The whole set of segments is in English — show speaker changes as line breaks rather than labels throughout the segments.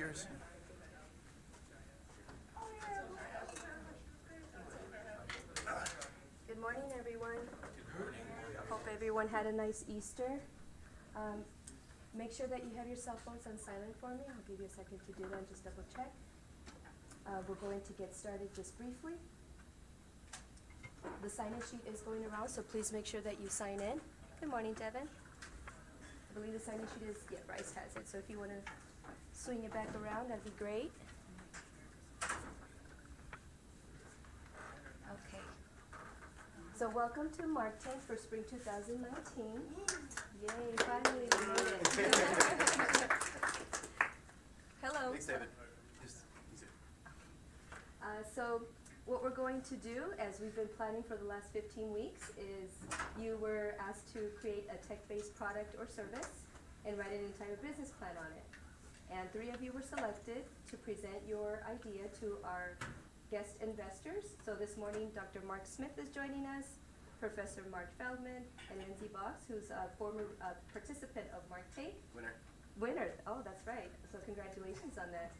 yours.
Good morning, everyone. Hope everyone had a nice Easter. Make sure that you have your cell phones on silent for me. I'll give you a second to do that, just double check. We're going to get started just briefly. The sign-in sheet is going around, so please make sure that you sign in. Good morning, Devin. I believe the sign-in sheet is, yeah, Bryce has it, so if you want to swing it back around, that'd be great. Okay. So welcome to Mark Tank for Spring 2019. Yay, finally we made it. Hello.
Thanks, David.
So what we're going to do, as we've been planning for the last 15 weeks, is you were asked to create a tech-based product or service and write an entire business plan on it. And 3 of you were selected to present your idea to our guest investors. So this morning, Dr. Mark Smith is joining us, Professor Mark Feldman, and Lindsay Box, who's a former participant of Mark Tank. Winner, oh, that's right. So congratulations on that.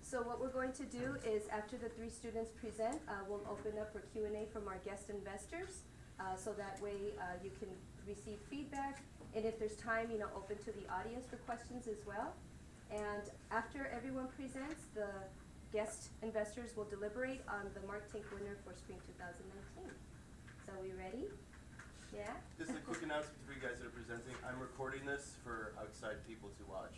So what we're going to do is, after the 3 students present, we'll open up for Q&A from our guest investors. So that way you can receive feedback. And if there's time, open to the audience for questions as well. And after everyone presents, the guest investors will deliberate on the Mark Tank winner for Spring 2019. So we ready? Yeah?
Just a quick announcement for you guys that are presenting. I'm recording this for outside people to watch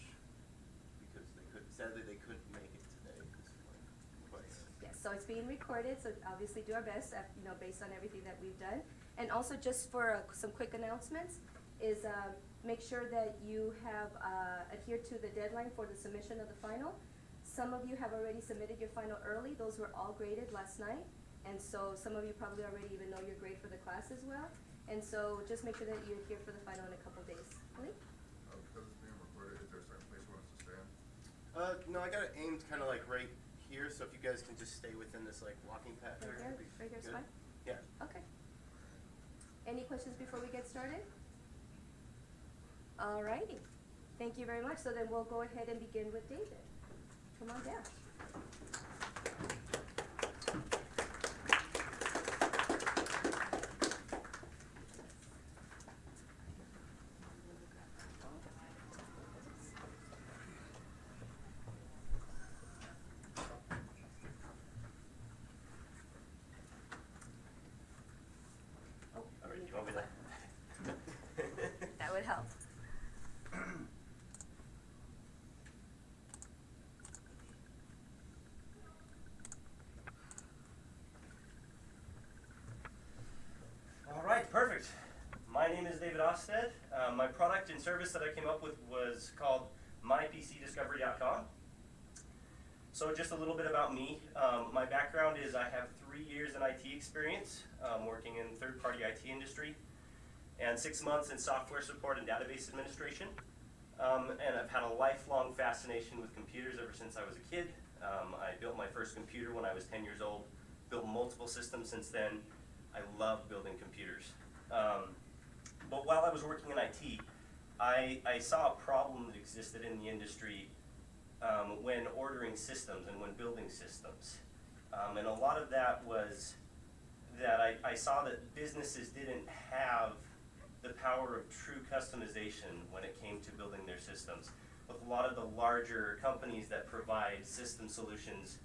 because sadly they couldn't make it today this morning. But
yes, so it's being recorded, so obviously do our best, based on everything that we've done. And also just for some quick announcements is make sure that you have adhered to the deadline for the submission of the final. Some of you have already submitted your final early. Those were all graded last night. And so some of you probably already even know your grade for the class as well. And so just make sure that you adhere for the final in a couple days. Lee?
Because it's being recorded, is there a certain place you want us to stand?
no, I got it aimed kind of like right here, so if you guys can just stay within this like walking path
Right
area.
there? Right there's
Good?
fine?
Yeah.
Okay. Any questions before we get started? All righty. Thank you very much. So then we'll go ahead and begin with David. Come on down. Oh,
All right, you want me to?
that would help.
All right, perfect. My name is David Osted. My product and service that I came up with was called mypcdiscovery.com. So just a little bit about me. My background is I have 3 years in IT experience, working in third-party IT industry, and 6 months in software support and database administration. And I've had a lifelong fascination with computers ever since I was a kid. I built my first computer when I was 10 years old, built multiple systems since then. I love building computers. But while I was working in IT, I saw a problem that existed in the industry when ordering systems and when building systems. And a lot of that was that I saw that businesses didn't have the power of true customization when it came to building their systems. With a lot of the larger companies that provide system solutions,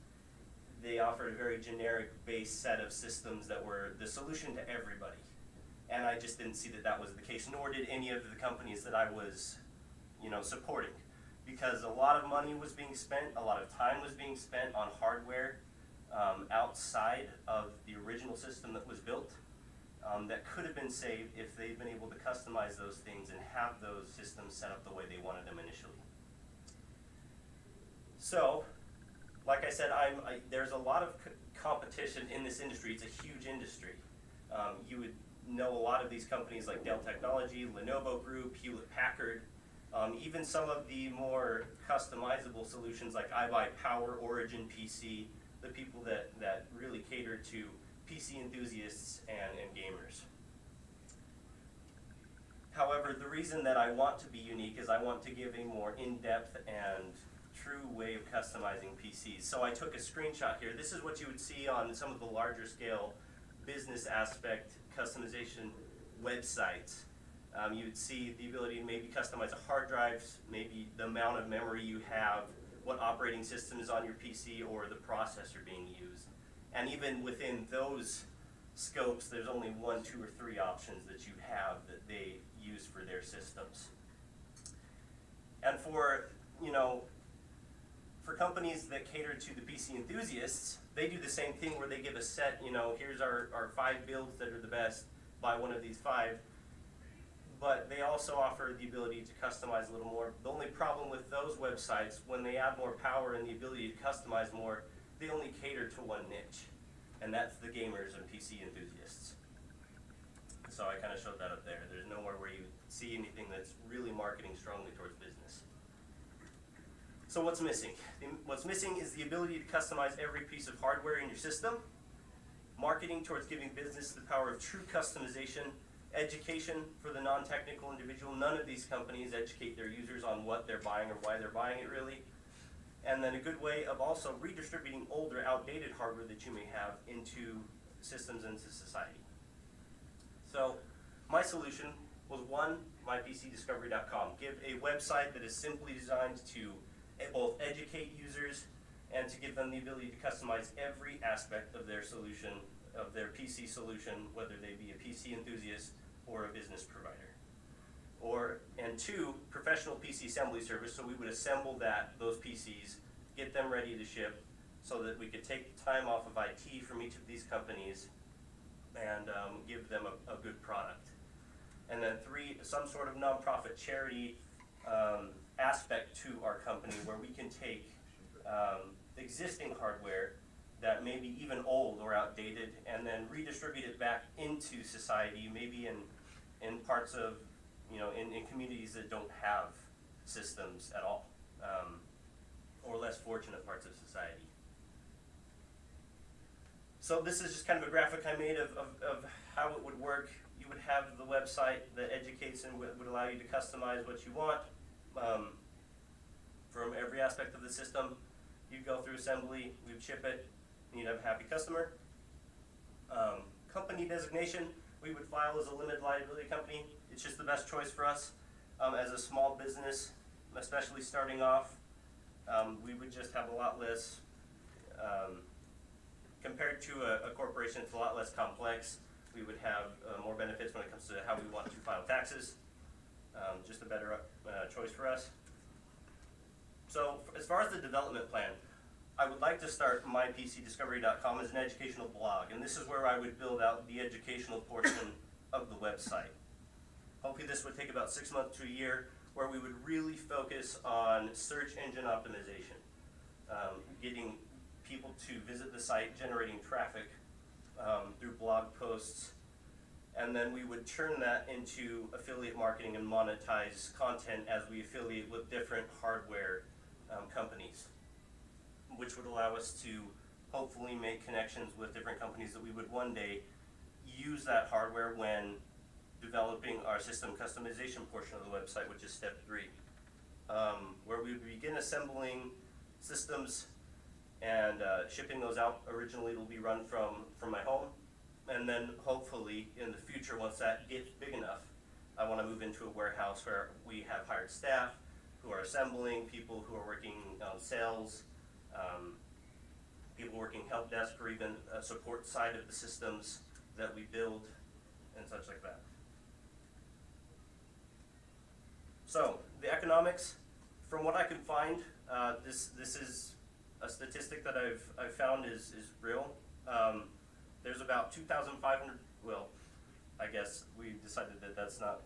they offered a very generic base set of systems that were the solution to everybody. And I just didn't see that that was the case, nor did any of the companies that I was, supporting. Because a lot of money was being spent, a lot of time was being spent on hardware outside of the original system that was built that could have been saved if they'd been able to customize those things and have those systems set up the way they wanted them initially. So, like I said, there's a lot of competition in this industry. It's a huge industry. You would know a lot of these companies like Dell Technology, Lenovo Group, Hewlett-Packard, even some of the more customizable solutions like iBuyPower, Origin PC, the people that really cater to PC enthusiasts and gamers. However, the reason that I want to be unique is I want to give a more in-depth and true way of customizing PCs. So I took a screenshot here. This is what you would see on some of the larger scale business aspect customization websites. You would see the ability to maybe customize a hard drive, maybe the amount of memory you have, what operating system is on your PC, or the processor being used. And even within those scopes, there's only 1, 2, or 3 options that you have that they use for their systems. And for, for companies that cater to the PC enthusiasts, they do the same thing where they give a set, here's our 5 builds that are the best, buy one of these 5. But they also offer the ability to customize a little more. The only problem with those websites, when they add more power and the ability to customize more, they only cater to one niche, and that's the gamers and PC enthusiasts. So I kind of showed that up there. There's nowhere where you see anything that's really marketing strongly towards business. So what's missing? What's missing is the ability to customize every piece of hardware in your system, marketing towards giving business the power of true customization, education for the non-technical individual. None of these companies educate their users on what they're buying or why they're buying it really. And then a good way of also redistributing older, outdated hardware that you may have into systems, into society. So my solution was one, mypcdiscovery.com. Give a website that is simply designed to both educate users and to give them the ability to customize every aspect of their solution, of their PC solution, whether they be a PC enthusiast or a business provider. And 2, professional PC assembly service, so we would assemble those PCs, get them ready to ship, so that we could take the time off of IT from each of these companies and give them a good product. And then 3, some sort of nonprofit charity aspect to our company where we can take existing hardware that may be even old or outdated and then redistribute it back into society, maybe in parts of, in communities that don't have systems at all, or less fortunate parts of society. So this is just kind of a graphic I made of how it would work. You would have the website that educates and would allow you to customize what you want from every aspect of the system. You'd go through assembly, we'd ship it, and you'd have a happy customer. Company designation, we would file as a limited liability company. It's just the best choice for us. As a small business, especially starting off, we would just have a lot less, compared to a corporation, it's a lot less complex. We would have more benefits when it comes to how we want to file taxes. Just a better choice for us. So as far as the development plan, I would like to start mypcdiscovery.com as an educational blog, and this is where I would build out the educational portion of the website. Hopefully this would take about 6 months to a year, where we would really focus on search engine optimization, getting people to visit the site, generating traffic through blog posts, and then we would turn that into affiliate marketing and monetize content as we affiliate with different hardware companies, which would allow us to hopefully make connections with different companies that we would one day use that hardware when developing our system customization portion of the website, which is step 3, where we would begin assembling systems and shipping those out. Originally it'll be run from my home, and then hopefully in the future, once that gets big enough, I want to move into a warehouse where we have hired staff who are assembling, people who are working on sales, people working help desk, or even support side of the systems that we build and such like that. So the economics, from what I can find, this is a statistic that I've found is real. There's about 2,500. Well, I guess we decided that that's not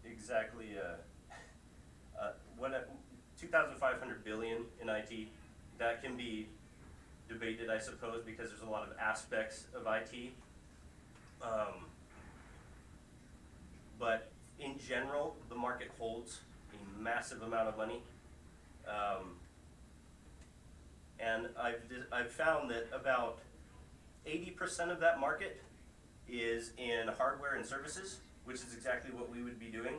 exactly 2,500 billion in IT. That can be debated, I suppose, because there's a lot of aspects of IT. But in general, the market holds a massive amount of money. And I've found that about 80% of that market is in hardware and services, which is exactly what we would be doing.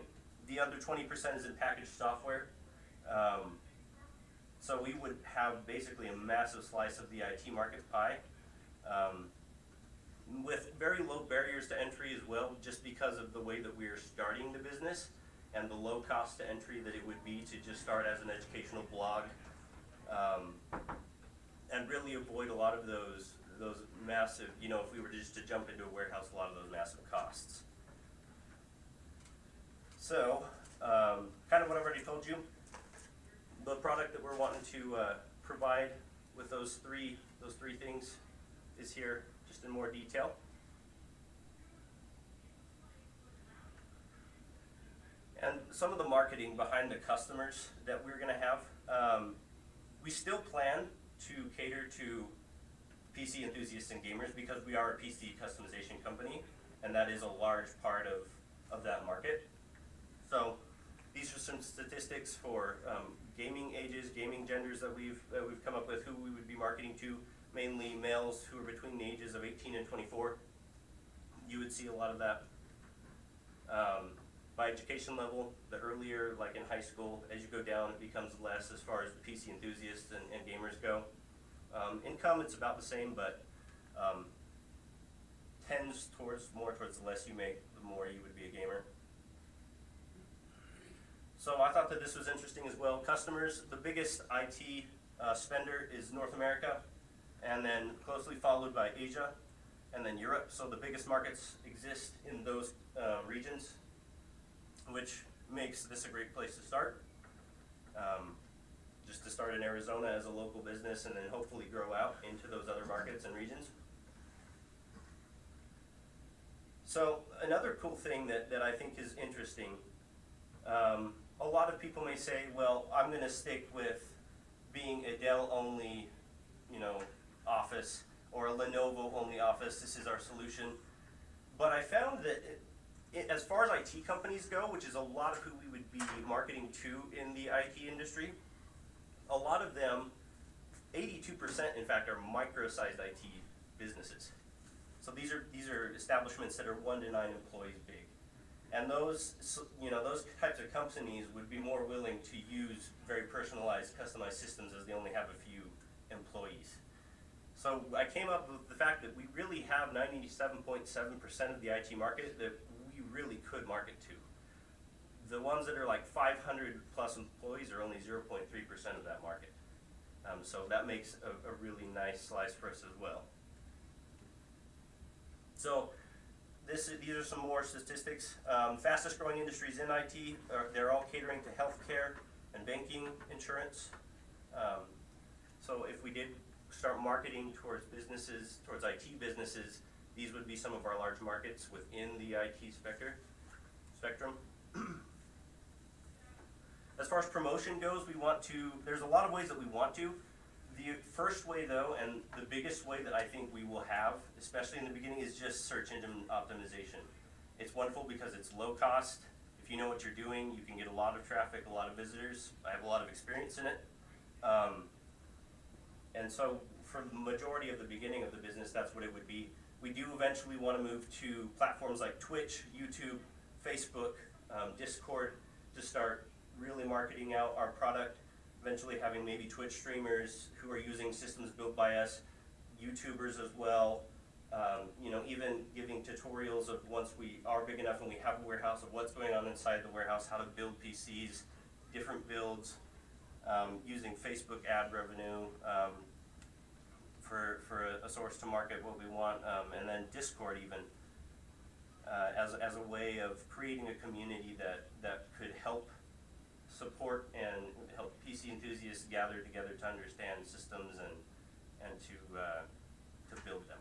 The other 20% is in packaged software. So we would have basically a massive slice of the IT market pie, with very low barriers to entry as well, just because of the way that we are starting the business and the low cost to entry that it would be to just start as an educational blog, and really avoid a lot of those massive, you know, if we were just to jump into a warehouse, a lot of those massive costs. So, kind of what I've already told you, the product that we're wanting to provide with those three things is here, just in more detail. And some of the marketing behind the customers that we're going to have, we still plan to cater to PC enthusiasts and gamers because we are a PC customization company, and that is a large part of that market. So these are some statistics for gaming ages, gaming genders that we've come up with, who we would be marketing to, mainly males who are between the ages of 18 and 24. You would see a lot of that. By education level, the earlier, like in high school, as you go down, it becomes less as far as the PC enthusiasts and gamers go. Income, it's about the same, but tends more towards the less you make, the more you would be a gamer. So I thought that this was interesting as well. Customers, the biggest IT spender is North America, and then closely followed by Asia, and then Europe. So the biggest markets exist in those regions, which makes this a great place to start. Just to start in Arizona as a local business and then hopefully grow out into those other markets and regions. So another cool thing that I think is interesting, a lot of people may say, well, I'm going to stick with being a Dell only, office, or a Lenovo only office. This is our solution. But I found that as far as IT companies go, which is a lot of who we would be marketing to in the IT industry, a lot of them, 82% in fact, are micro-sized IT businesses. So these are establishments that are 1 to 9 employees big. And those types of companies would be more willing to use very personalized, customized systems as they only have a few employees. So I came up with the fact that we really have 97.7% of the IT market that we really could market to. The ones that are like 500 plus employees are only 0.3% of that market. So that makes a really nice slice for us as well. So these are some more statistics. Fastest growing industries in IT, they're all catering to healthcare and banking, insurance. So if we did start marketing towards businesses, towards IT businesses, these would be some of our large markets within the IT spectrum. As far as promotion goes, there's a lot of ways that we want to. The first way though, and the biggest way that I think we will have, especially in the beginning, is just search engine optimization. It's wonderful because it's low cost. If you know what you're doing, you can get a lot of traffic, a lot of visitors. I have a lot of experience in it. And so for the majority of the beginning of the business, that's what it would be. We do eventually want to move to platforms like Twitch, YouTube, Facebook, Discord to start really marketing out our product, eventually having maybe Twitch streamers who are using systems built by us, YouTubers as well, even giving tutorials of once we are big enough and we have a warehouse of what's going on inside the warehouse, how to build PCs, different builds, using Facebook ad revenue for a source to market what we want, and then Discord even as a way of creating a community that could help support and help PC enthusiasts gather together to understand systems and to build them.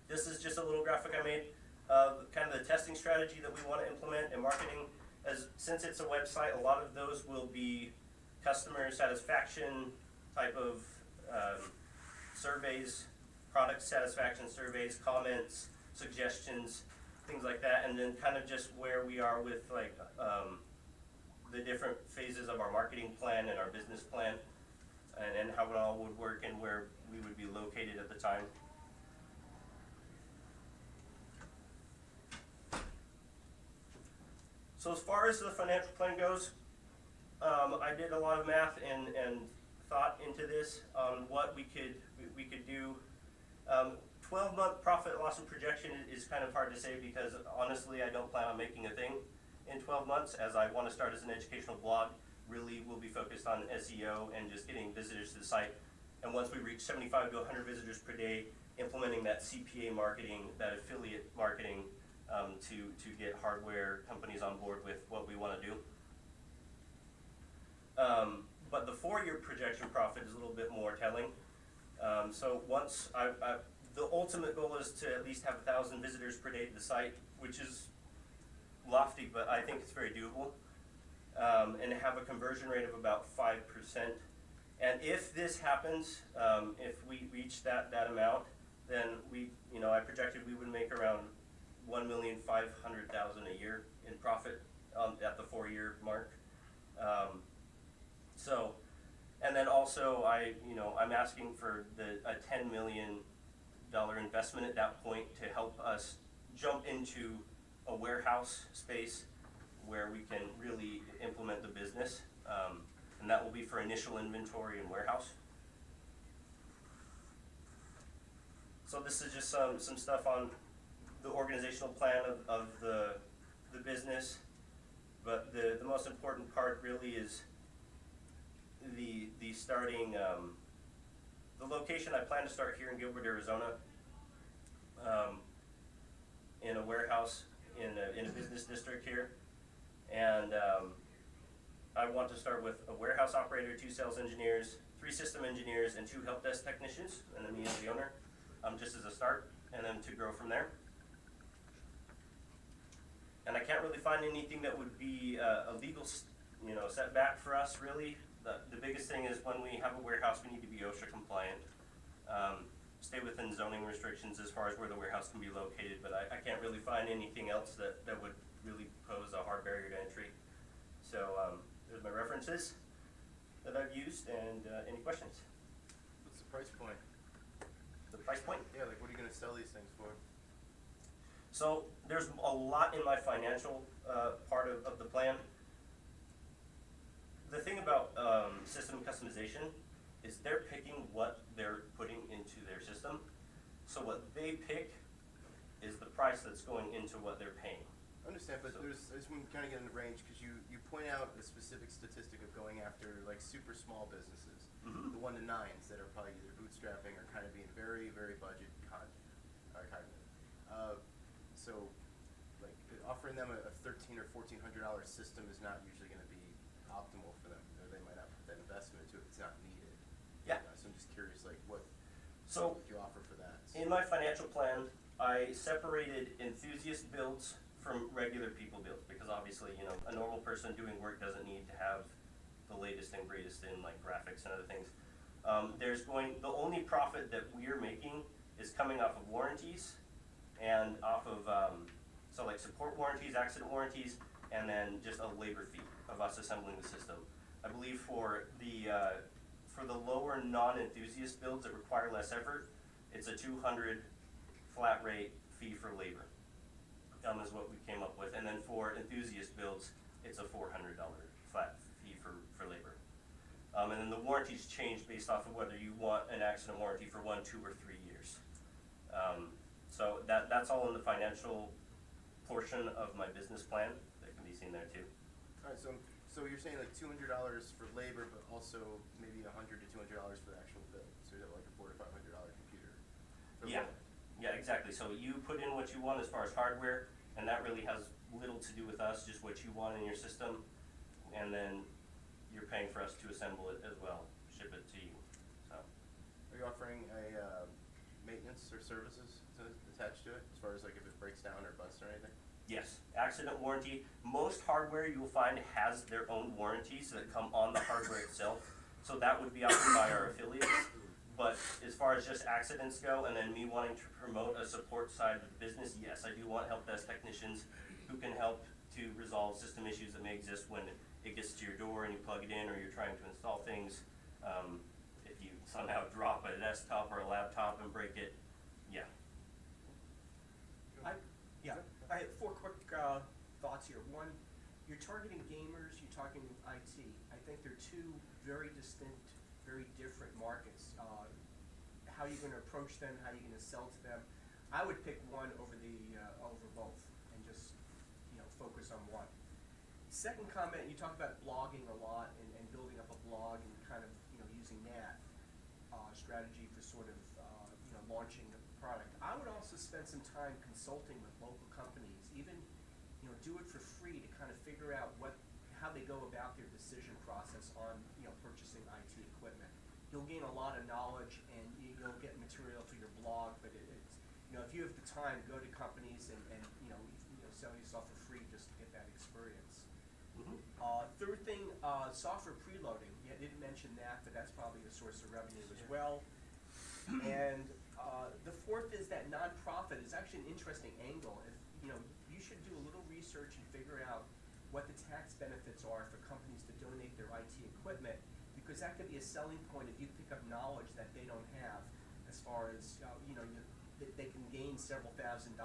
This is just a little graphic I made of kind of the testing strategy that we want to implement in marketing. Since it's a website, a lot of those will be customer satisfaction type of surveys, product satisfaction surveys, comments, suggestions, things like that, and then kind of just where we are with the different phases of our marketing plan and our business plan, and how it all would work and where we would be located at the time. So as far as the financial plan goes, I did a lot of math and thought into this on what we could do. 12-month profit loss and projection is kind of hard to say because honestly I don't plan on making a thing in 12 months, as I want to start as an educational blog. Really will be focused on SEO and just getting visitors to the site. And once we reach 75 to 100 visitors per day, implementing that CPA marketing, that affiliate marketing, to get hardware companies on board with what we want to do. But the 4-year projection profit is a little bit more telling. So once the ultimate goal is to at least have 1,000 visitors per day to the site, which is lofty, but I think it's very doable. And have a conversion rate of about 5%. And if this happens, if we reach that amount, then I projected we would make around $1,500,000 a year in profit at the 4-year mark. And then also I'm asking for a $10 million investment at that point to help us jump into a warehouse space where we can really implement the business, and that will be for initial inventory and warehouse. So this is just some stuff on the organizational plan of the business, but the most important part really is the starting, the location. I plan to start here in Gilbert, Arizona, in a warehouse in a business district here. And I want to start with a warehouse operator, 2 sales engineers, 3 system engineers, and 2 help desk technicians, and then me as the owner, just as a start, and then to grow from there. And I can't really find anything that would be a legal, setback for us, really. The biggest thing is when we have a warehouse, we need to be OSHA compliant. Stay within zoning restrictions as far as where the warehouse can be located, but I can't really find anything else that would really pose a hard barrier to entry. So there's my references that I've used, and any questions?
What's the price point?
The price point?
Yeah, like what are you going to sell these things for?
So there's a lot in my financial part of the plan. The thing about system customization is they're picking what they're putting into their system. So what they pick is the price that's going into what they're paying.
I understand, but
So-
I just want to kind of get in the range because you point out a specific statistic of going after like super small businesses,
Mhm.
the 1 to 9s that are probably either bootstrapping or kind of being very, very budget cognitive. So like offering them a $1,300 or $1,400 system is not usually going to be optimal for them. Or they might not put that investment into it if it's not needed.
Yeah.
So I'm just curious, like what
So
would you offer for that?
in my financial plan, I separated enthusiast builds from regular people builds, because obviously, a normal person doing work doesn't need to have the latest and greatest in like graphics and other things. The only profit that we're making is coming off of warranties and off of, so like support warranties, accident warranties, and then just a labor fee of us assembling the system. I believe for the lower non-enthusiast builds that require less effort, it's a $200 flat rate fee for labor. Is what we came up with, and then for enthusiast builds, it's a $400 flat fee for labor. And then the warranties change based off of whether you want an accident warranty for 1, 2, or 3 years. So that's all in the financial portion of my business plan that can be seen there too.
All right, so you're saying like $200 for labor, but also maybe $100 to $200 for the actual build. So you have like a $400 to $500 computer. for
Yeah,
one.
yeah, exactly. So you put in what you want as far as hardware, and that really has little to do with us, just what you want in your system, and then you're paying for us to assemble it as well, ship it to you. So
Are you offering a maintenance or services attached to it, as far as like if it breaks down or busts or anything?
yes, accident warranty. Most hardware you'll find has their own warranties that come on the hardware itself, so that would be offered by our affiliates. But as far as just accidents go, and then me wanting to promote a support side of the business, yes, I do want help desk technicians who can help to resolve system issues that may exist when it gets to your door and you plug it in, or you're trying to install things. If you somehow drop a desktop or a laptop and break it, yeah.
I have 4 quick thoughts here. One, you're targeting gamers, you're targeting IT. I think they're two very distinct, very different markets. How are you going to approach them? How are you going to sell to them? I would pick one over over both, and just focus on one. Second comment, you talk about blogging a lot and building up a blog and kind of using that strategy for sort of launching the product. I would also spend some time consulting with local companies, even do it for free to kind of figure out how they go about their decision process on purchasing IT equipment. You'll gain a lot of knowledge and you'll get material for your blog, but it's if you have the time, go to companies and sell yourself for free just to get that experience.
Mm-hmm.
Third thing, software preloading. Yeah, I didn't mention that, but that's probably a source of revenue as well. And the fourth is that nonprofit is actually an interesting angle. If, you should do a little research and figure out what the tax benefits are for companies to donate their IT equipment, because that could be a selling point if you pick up knowledge that they don't have, as far as they can gain several $1,000s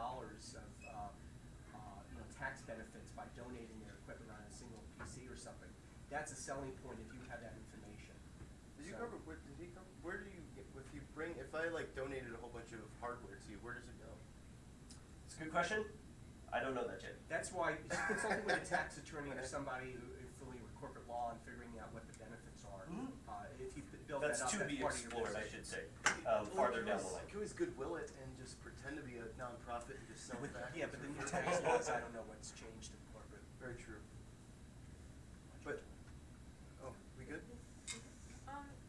of tax benefits by donating their equipment on a single PC or something. That's a selling point if you have that information.
Did he cover, where do you get, if I like donated a whole bunch of hardware to you, where does it go?
It's a good question. I don't know that yet.
That's why consulting with a tax attorney or somebody who is familiar with corporate law and figuring out what the benefits are.
Mhm.
If you build
That's
that up,
to
that's
be
part of your
explored, I
business.
should say,
Well,
farther
you
down the
always-
line.
You always goodwill it and just pretend to be a nonprofit and just sell it back.
Yeah, but the new tax laws, I don't know what's changed in corporate.
Very true. But, oh, we good?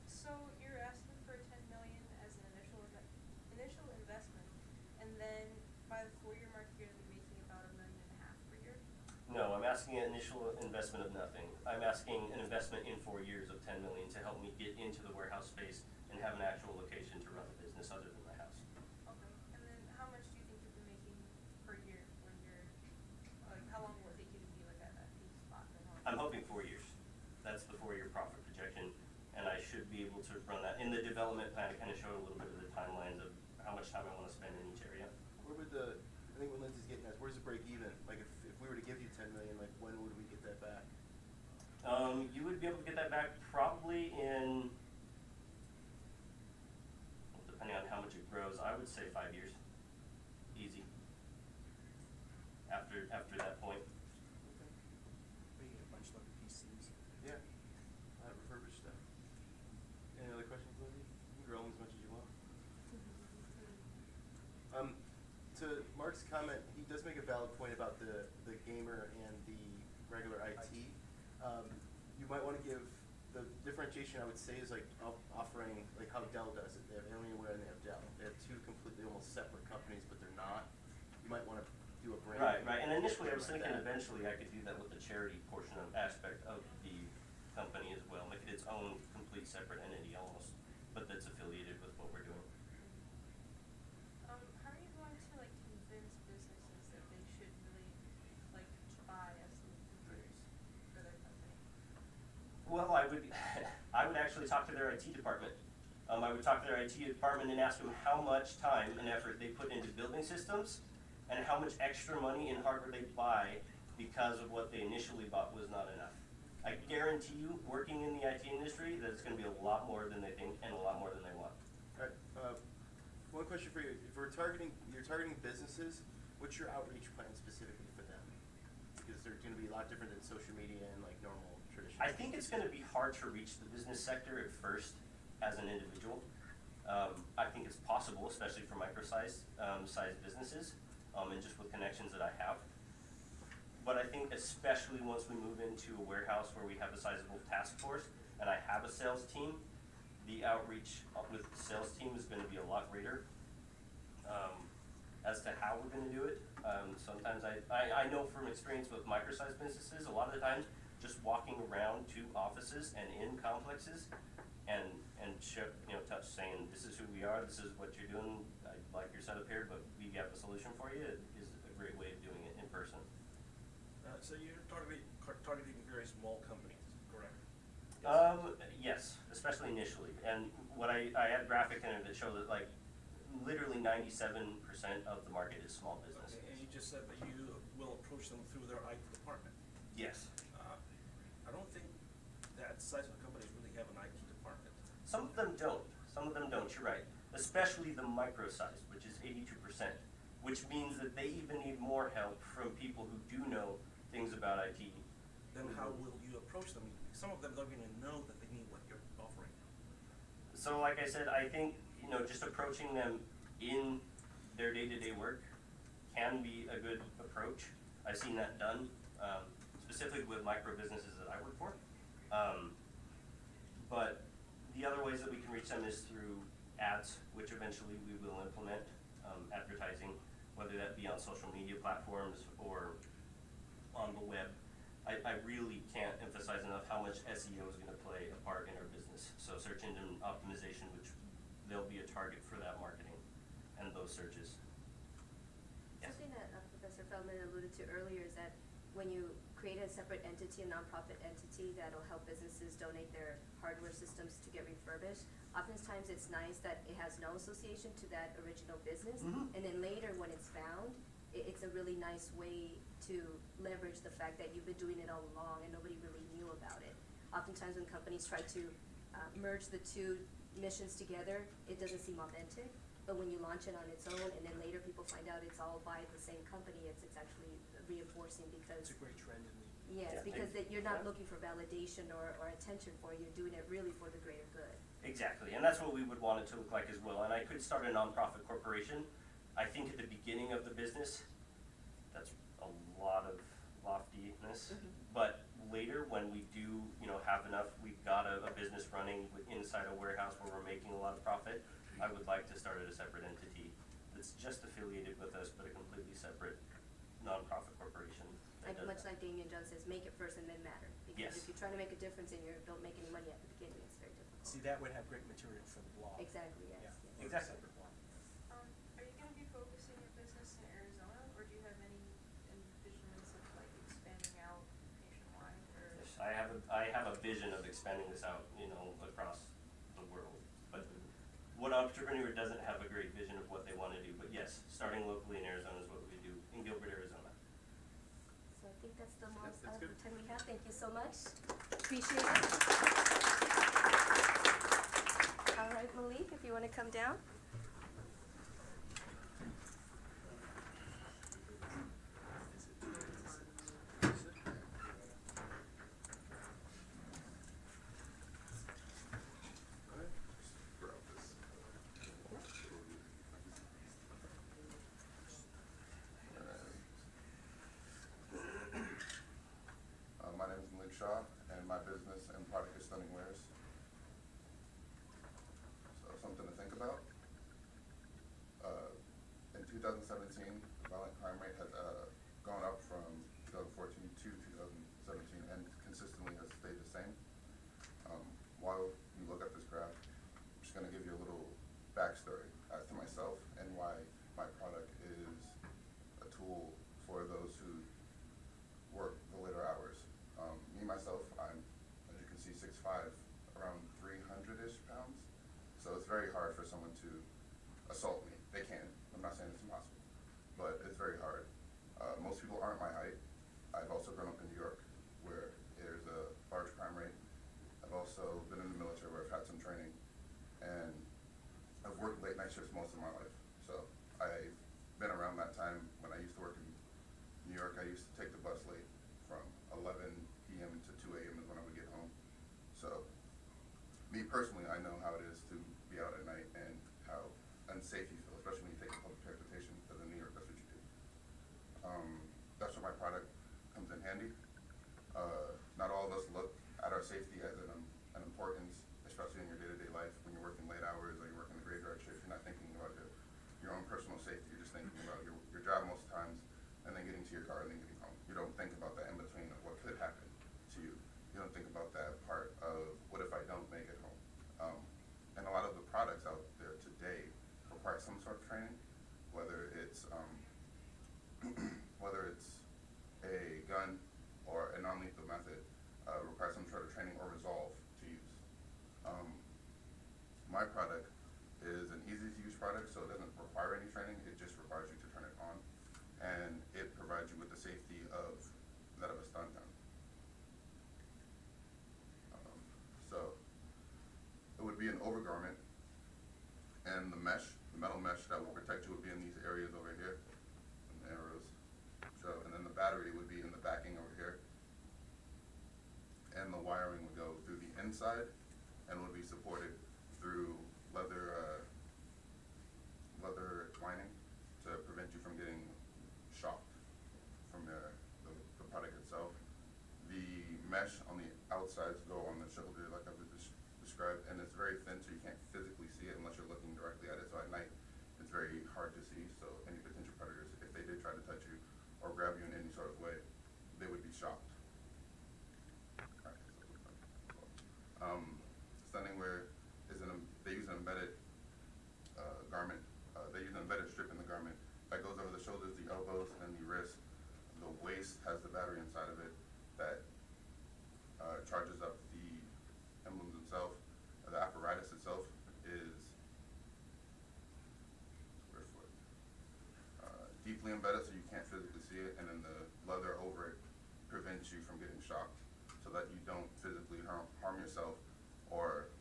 So you're asking for 10 million as an initial investment, and then by the 4-year mark, you're gonna be making about $1.5 million per year?
No, I'm asking an initial investment of nothing. I'm asking an investment in 4 years of 10 million to help me get into the warehouse space and have an actual location to run a business other than my house.
Okay, and then how much do you think you'll be making per year when you're, like, how long will it take you to be like at that peak spot? And how
I'm hoping 4 years. That's the 4-year profit projection, and I should be able to run that. In the development plan, I kind of showed a little bit of the timelines of how much time I want to spend in each area.
Where would I think what Lindsay's getting at is, where's the break even? Like if we were to give you 10 million, like when would we get that back?
You would be able to get that back probably in, well, depending on how much it grows, I would say 5 years. Easy. After that point.
But you get a bunch of other PCs.
Yeah, refurbished stuff. Any other questions, Lindsay? You can grill them as much as you want. To Mark's comment, he does make a valid point about the gamer and the regular IT. You might want to give the differentiation. I would say is like offering like how Dell does it. They have Alienware and they have Dell. They have two completely almost separate companies, but they're not. You might want to do a brand.
Right. And initially I was
like
thinking
that.
eventually I could do that with the charity portion of aspect of the company as well. Make it its own complete separate entity almost, but that's affiliated with what we're doing.
How are you going to like convince businesses that they should really like buy SLU computers for their company?
Well, I would actually talk to their IT department. I would talk to their IT department and ask them how much time and effort they put into building systems and how much extra money and hardware they buy because of what they initially bought was not enough. I guarantee you, working in the IT industry, that it's going to be a lot more than they think and a lot more than they want.
All right. One question for you: if you're targeting businesses, what's your outreach plan specifically for them? Because they're going to be a lot different than social media and like normal traditional.
I think it's going to be hard to reach the business sector at first as an individual. I think it's possible, especially for micro-sized sized businesses, and just with connections that I have. But I think especially once we move into a warehouse where we have a sizable task force and I have a sales team, the outreach with the sales team is going to be a lot greater. As to how we're going to do it, sometimes I know from experience with micro-sized businesses, a lot of the times just walking around to offices and in complexes and touch saying, this is who we are, this is what you're doing, I like your setup here, but we have a solution for you, is a great way of doing it in person.
So you're targeting very small companies, correct?
Yes, especially initially. And what I had graphic in it that showed that like literally 97% of the market is small businesses.
Okay, and you just said that you will approach them through their IT department.
Yes.
I don't think that size of companies really have an IT department.
Some of them don't. Some of them don't, you're right. Especially the micro size, which is 82%, which means that they even need more help from people who do know things about IT.
Then how will you approach them? Some of them don't even know that they need what you're offering.
So like I said, I think, just approaching them in their day-to-day work can be a good approach. I've seen that done, specifically with micro businesses that I work for. But the other ways that we can reach them is through ads, which eventually we will implement, advertising, whether that be on social media platforms or on the web. I really can't emphasize enough how much SEO is going to play a part in our business. So search engine optimization, which there'll be a target for that marketing and those searches. Yes.
Something that Professor Feldman alluded to earlier is that when you create a separate entity, a nonprofit entity that'll help businesses donate their hardware systems to get refurbished, oftentimes it's nice that it has no association to that original business.
Mhm.
And then later when it's found, it's a really nice way to leverage the fact that you've been doing it all along and nobody really knew about it. Oftentimes when companies try to merge the two missions together, it doesn't seem authentic. But when you launch it on its own and then later people find out it's all by the same company, it's actually reinforcing because
It's a great trend in the.
yes,
Yeah,
because
thank-
you're not
yeah.
looking for validation or attention for it, you're doing it really for the greater good.
Exactly, and that's what we would want it to look like as well. And I could start a nonprofit corporation. I think at the beginning of the business, that's a lot of loftiness.
Mhm.
But later, when we do, have enough, we've got a business running inside a warehouse where we're making a lot of profit, I would like to start a separate entity that's just affiliated with us, but a completely separate nonprofit corporation. that does
Much
that.
like Damien John says, make it first and then matter. Because
Yes.
if you're trying to make a difference and you don't make any money at the beginning, it's very difficult.
See, that would have great material for the blog.
Exactly, yes.
Yeah,
yes.
or a
Exactly.
separate blog.
Are you gonna be focusing your business in Arizona, or do you have any envisionments of like expanding out nationwide, or?
Yes, I have a vision of expanding this out, across the world. But what entrepreneur doesn't have a great vision of what they want to do? But yes, starting locally in Arizona is what we do, in Gilbert, Arizona.
So I think that's the most
that's good.
time we have. Thank you so much. Appreciate it. All right, Malik, if you want to come down.
Grab this. My name is Malik Shaw, and my business and product is Stunning Wares. So something to think about. In 2017, violent crime rate had gone up from 2014 to 2017 and consistently has stayed the same. While you look at this graph, I'm just going to give you a little backstory as to myself and why my product is a tool for those who work the later hours. Me, myself, I'm, as you can see, 6'5", around 300-ish pounds. So it's very hard for someone to assault me. They can. I'm not saying it's impossible, but it's very hard. Most people aren't my height. I've also grown up in New York, where there's a large crime rate. I've also been in the military where I've had some training, and I've worked late night shifts most of my life. So I've been around that time when I used to work in New York. I used to take the bus late from 11 p.m. to 2 a.m. is when I would get home. So me personally, I know how it is to be out at night and how unsafe you feel, especially when you take public transportation, because in New York, that's what you do. That's where my product comes in handy. Not all of us look at our safety as an importance, especially in your day-to-day life. When you're working late hours or you're working the graveyard shift, you're not thinking about your own personal safety. You're just thinking about your job most times, and then getting to your car and then getting home. You don't think about that in between of what could happen to you. You don't think about that part of what if I don't make it home. And a lot of the products out there today require some sort of training, whether it's a gun or a non-lethal method, requires some sort of training or resolve to use. My product is an easy-to-use product, so it doesn't require any training. It just requires you to turn it on, and it provides you with the safety of that of a stun gun. inside and would be supported through leather lining to prevent you from getting shocked from the product itself. The mesh on the outsides go on the shoulder like I've described, and it's very thin, so you can't physically see it unless you're looking directly at it. So at night, it's very hard to see. So any potential predators, if they did try to touch you or grab you in any sort of way, they would be shocked. Stunning wear is they use an embedded garment. They use an embedded strip in the garment that goes over the shoulders, the elbows, and the wrist. The waist has the battery inside of it that charges up the emblems themselves. The apparatus itself is deeply embedded, so you can't physically see it, and then the leather over it prevents you from getting shocked, so that you don't physically harm yourself or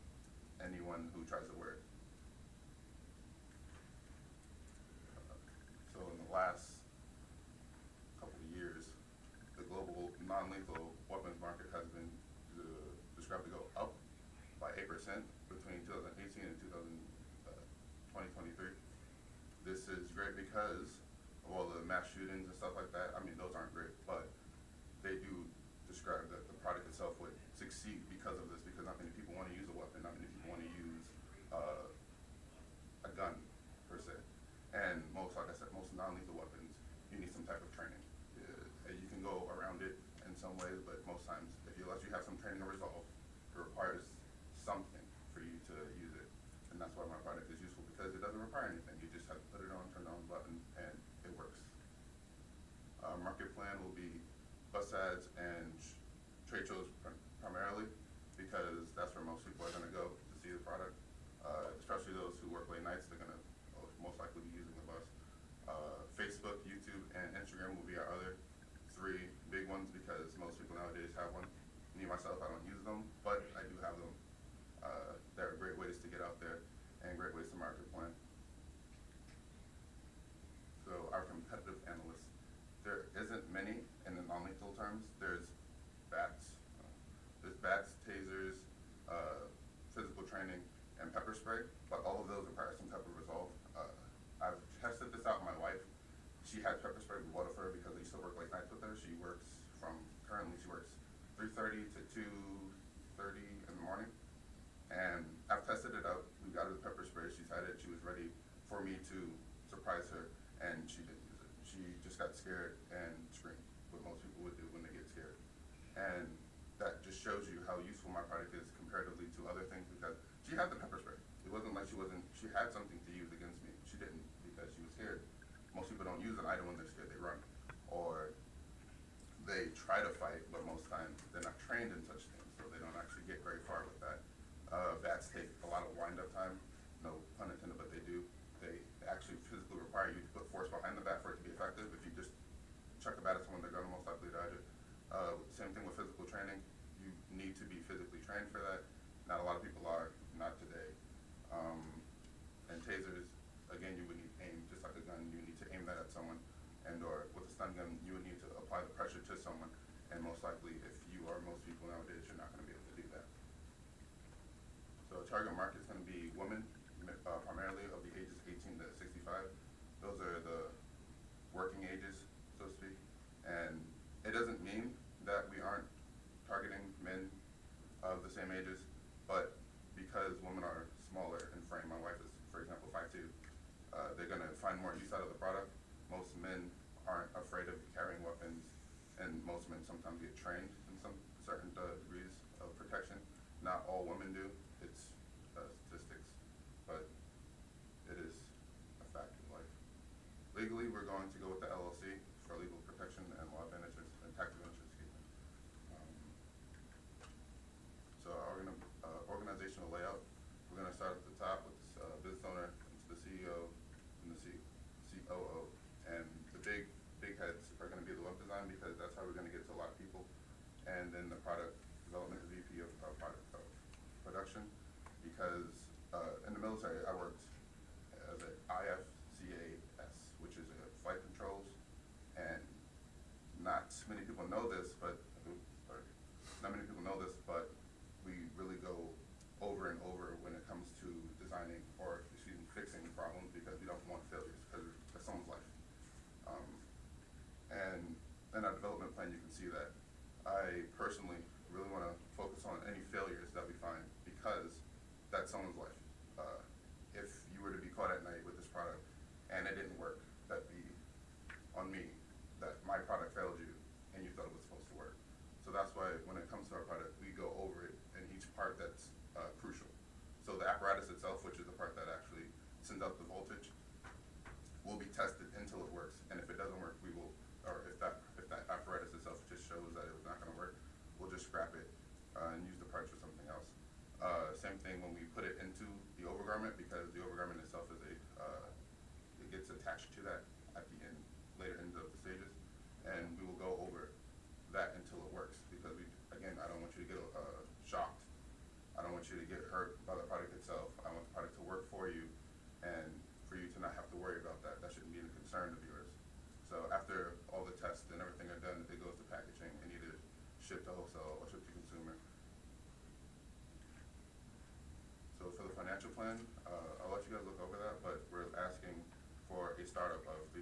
anyone who tries to wear it. So in the last couple of years, the global non-lethal weapons market has been described to go up by 8% between 2018 and 2023. This is great because of all the mass shootings and stuff like that. I mean, those aren't great, but they do describe that the product itself would succeed because of this, because not many people want to use a weapon, not many people want to use a gun per se. And most, like I said, most non-lethal weapons, you need some type of training. You can go around it in some ways, but most times, unless you have some training or resolve, it requires something for you to use it. And that's why my product is useful, because it doesn't require anything. You just have to put it on, turn on the button, and it works. Market plan will be bus ads and trade shows primarily, because that's where most people are going to go to see the product. Especially those who work late nights, they're going to most likely be using the bus. Facebook, YouTube, and Instagram will be our other three big ones, because most people nowadays have one. Me, myself, I don't use them, but I do have them. They're great ways to get out there and great ways to market plan. So our competitive analysts, there isn't many in the non-lethal terms. There's bats, tasers, physical training, and pepper spray, but all of those require some type of resolve. I've tested this out with my wife. She had pepper spray. We bought it for her because I used to work late nights with her. She works 3:30 to 2:30 in the morning. And I've tested it out. We got her the pepper spray. She's had it. She was ready for me to surprise her, and she didn't use it. She just got scared and screamed, what most people would do when they get scared. And that just shows you how useful my product is comparatively to other things, because she had the pepper spray. It wasn't like she had something to use against me. She didn't, because she was scared. Most people don't use an item when they're scared, they run. Or they try to fight, but most times they're not trained in such things, so they don't actually get very far with that. Bats take a lot of wind-up time, no pun intended, but they do. They actually physically require you to put force behind the bat for it to be effective. If you just chuck a bat at someone, they're going to most likely dodge it. Same thing with physical training. You need to be physically trained for that. Not a lot of people are, not today. And tasers, again, you would need aim, just like a gun. You need to aim that at someone. And or with a stun gun, you would need to apply the pressure to someone. And most likely, if you are most people nowadays, you're not going to be able to do that. So target market is going to be women, primarily of the ages 18 to 65. Those are the working ages, so to speak. And it doesn't mean that we aren't targeting men of the same ages, but because women are smaller in frame, my wife is, for example, 5'2", they're going to find more use out of the product. Most men aren't afraid of carrying weapons, and most men sometimes get trained in some certain degrees of protection. Not all women do. It's statistics, but it is a fact of life. Legally, we're going to go with the LLC for legal protection and law advantages and tax advantages. So our organizational layout, we're going to start at the top with business owner, the CEO, and the COO, and the big heads are going to be the web design, because that's how we're going to get to a lot of people, and then the product development VP of product production, because in the military I worked as an IFCAS, which is a flight controls, and not many people know this, but we really go can see that I personally really want to focus on any failures that we find, because that's someone's life. If you were to be caught at night with this product and it didn't work, that'd be on me, that my product failed you and you thought it was supposed to work. So that's why when it comes to our product, we go over it in each part that's crucial. So the apparatus itself, which is the part that actually sends out the voltage, will be tested until it works. And if it doesn't work, we will, or if that apparatus itself just shows that it was not going to work, we'll just scrap it and use the parts for something else. Same thing when we put it into the overgarment, because the overgarment itself is it gets attached to that at the end, later ends of the stages, and we will go over that until it works, because again, I don't want you to get shocked. I don't want you to get hurt by the product itself. I want the product to work for you, and for you to not have to worry about that. That shouldn't be a concern of yours. So after all the tests and everything are done, it goes to packaging and either ship to wholesale or ship to consumer. So for the financial plan, I'll let you guys look over that, but we're asking for a startup of $364,000.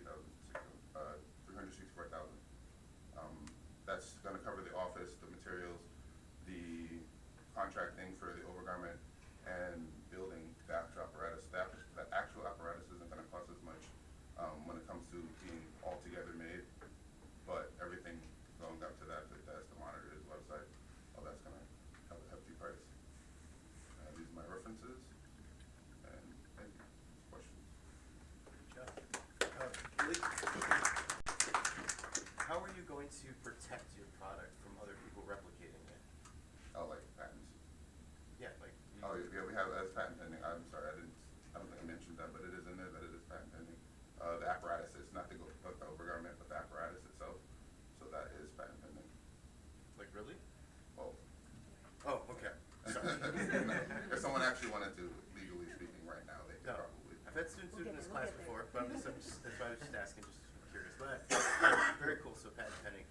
That's going to cover the office, the materials, the contracting for the overgarment, and building the actual apparatus. The actual apparatus isn't going to cost as much when it comes to being all together made, but everything going up to that, the desk, the monitors, website, all that's going to have a hefty price. These are my references, and thank you. Questions?
Lee, how are you going to protect your product from other people replicating it?
Oh, like patents.
Yeah, like.
Oh, yeah, we have as patent pending. I'm sorry, I don't think I mentioned that, but it is in there that it is patent pending. The apparatus is not the overgarment, but the apparatus itself. So that is patent pending.
Like, really?
Well,
Oh, okay. Sorry.
if someone actually wanted to, legally speaking, right now, they could
No.
probably.
I've had students do it in this
We'll
class
get there.
before, but that's why I was just asking, just curious. But very cool. So patent pending.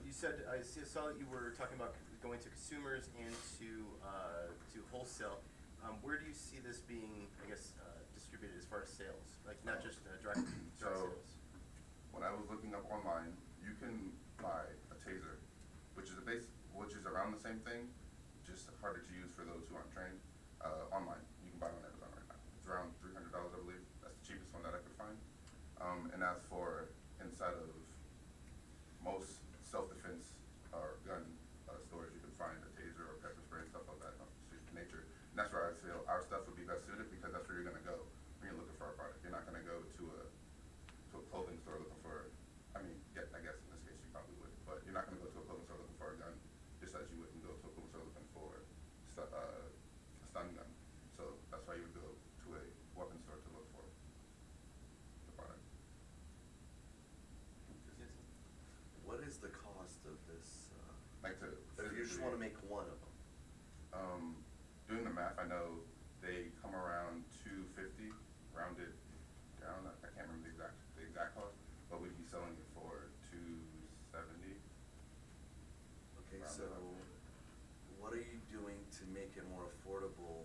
You said saw that you were talking about going to consumers and to wholesale. Where do you see this being, I guess, distributed as far as sales? Like not just direct
So,
sales.
when I was looking up online, you can buy a taser, which is around the same thing, just harder to use for those who aren't trained. Online, you can buy it on Amazon right now. It's around $300, I believe. That's the cheapest one that I could find. And as for inside of most self-defense or gun stores, you can find a taser or pepper spray and stuff of that nature. And that's where I feel our stuff would be best suited, because that's where you're going to go when you're looking for a product. You're not going to go to a clothing store looking for, yeah, I guess in this case you probably would, but you're not going to go to a clothing store looking for a gun, just as you wouldn't go to a clothing store looking for a stun gun. So that's why you would go to a weapon store to look for the product.
What is the cost of this?
If
You just want to make one of them.
Doing the math, I know they come around $250, rounded down. I can't remember the exact cost, but we'd be selling it for $270.
Okay,
Round
so
it up.
what are you doing to make it more affordable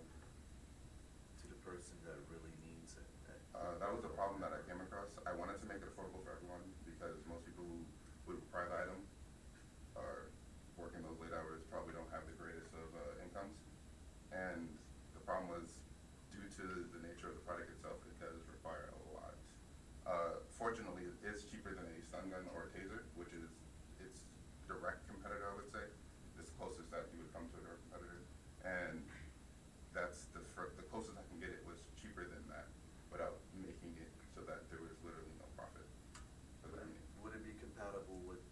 to the person that really needs it?
That was the problem that I came across. I wanted to make it affordable for everyone, because most people who would require the item are working those late hours, probably don't have the greatest of incomes. And the problem was, due to the nature of the product itself, it does require a lot. Fortunately, it is cheaper than a stun gun or a taser, which is its direct competitor, I would say. It's the closest that you would come to a direct competitor. And that's the closest I can get it was cheaper than that, without making it so that there was literally no profit for the company.
Would it be compatible with,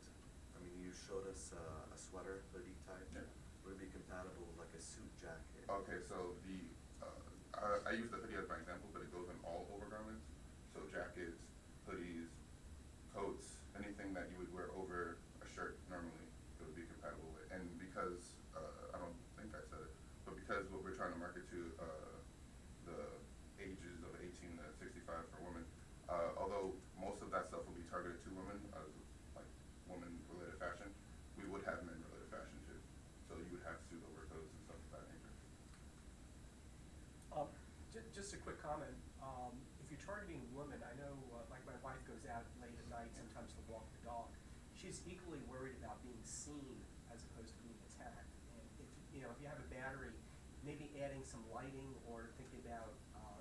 you showed us a sweater, hoodie type?
Yeah.
Would it be compatible with like a suit jacket?
Okay, so I use the hoodie as my example, but it goes in all overgarments. So jackets, hoodies, coats, anything that you would wear over a shirt normally, it would be compatible with. And because, I don't think I said it, but because what we're trying to market to the ages of 18 to 65 for women, although most of that stuff will be targeted to women, like women-related fashion, we would have men-related fashion too. So you would have suit overcoats and stuff of that nature.
Just a quick comment. If you're targeting women, I know, like my wife goes out late at night sometimes to walk the dog. She she's equally worried about being seen as opposed to being attacked. And if, you know, if you have a battery, maybe adding some lighting or thinking about